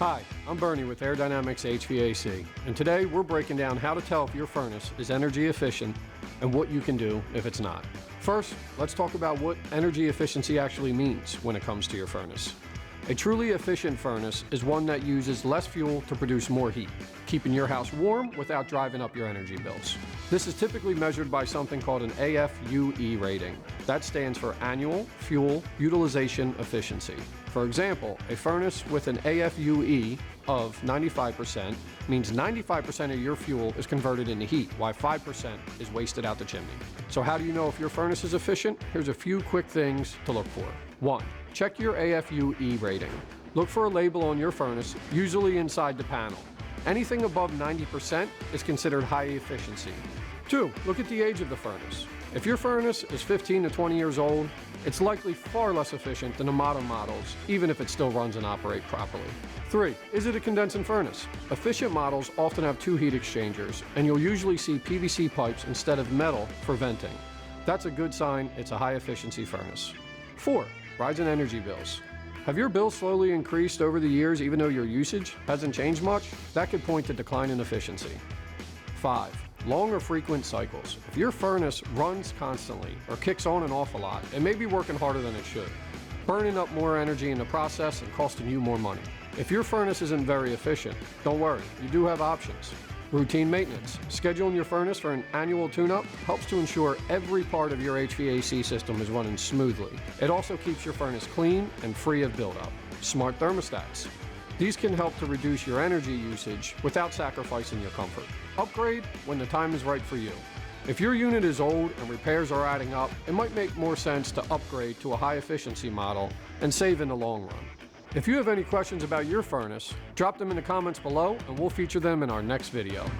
Hi, I'm Bernie with Air Dynamics HVAC, and today we're breaking down how to tell if your furnace is energy efficient and what you can do if it's not. First, let's talk about what energy efficiency actually means when it comes to your furnace. A truly efficient furnace is one that uses less fuel to produce more heat, keeping your house warm without driving up your energy bills. This is typically measured by something called an AFUE rating. That stands for Annual Fuel Utilization Efficiency. For example, a furnace with an AFUE of 95% means 95% of your fuel is converted into heat, while 5% is wasted out the chimney. So how do you know if your furnace is efficient? Here's a few quick things to look for. 1. Check your AFUE rating. Look for a label on your furnace, usually inside the panel. Anything above 90% is considered high efficiency. 2. Look at the age of the furnace. If your furnace is 15 to 20 years old, it's likely far less efficient than the modern models, even if it still runs and operates properly. 3. Is it a condensing furnace? Efficient models often have 2 heat exchangers, and you'll usually see PVC pipes instead of metal for venting. That's a good sign it's a high efficiency furnace. 4. Rise in energy bills. Have your bills slowly increased over the years even though your usage hasn't changed much? That could point to decline in efficiency. 5. Long or frequent cycles. If your furnace runs constantly or kicks on and off a lot, it may be working harder than it should, burning up more energy in the process and costing you more money. If your furnace isn't very efficient, don't worry, you do have options. Routine maintenance. Scheduling your furnace for an annual tune-up helps to ensure every part of your HVAC system is running smoothly. It also keeps your furnace clean and free of buildup. Smart thermostats. These can help to reduce your energy usage without sacrificing your comfort. Upgrade when the time is right for you. If your unit is old and repairs are adding up, it might make more sense to upgrade to a high efficiency model and save in the long run. If you have any questions about your furnace, drop them in the comments below and we'll feature them in our next video.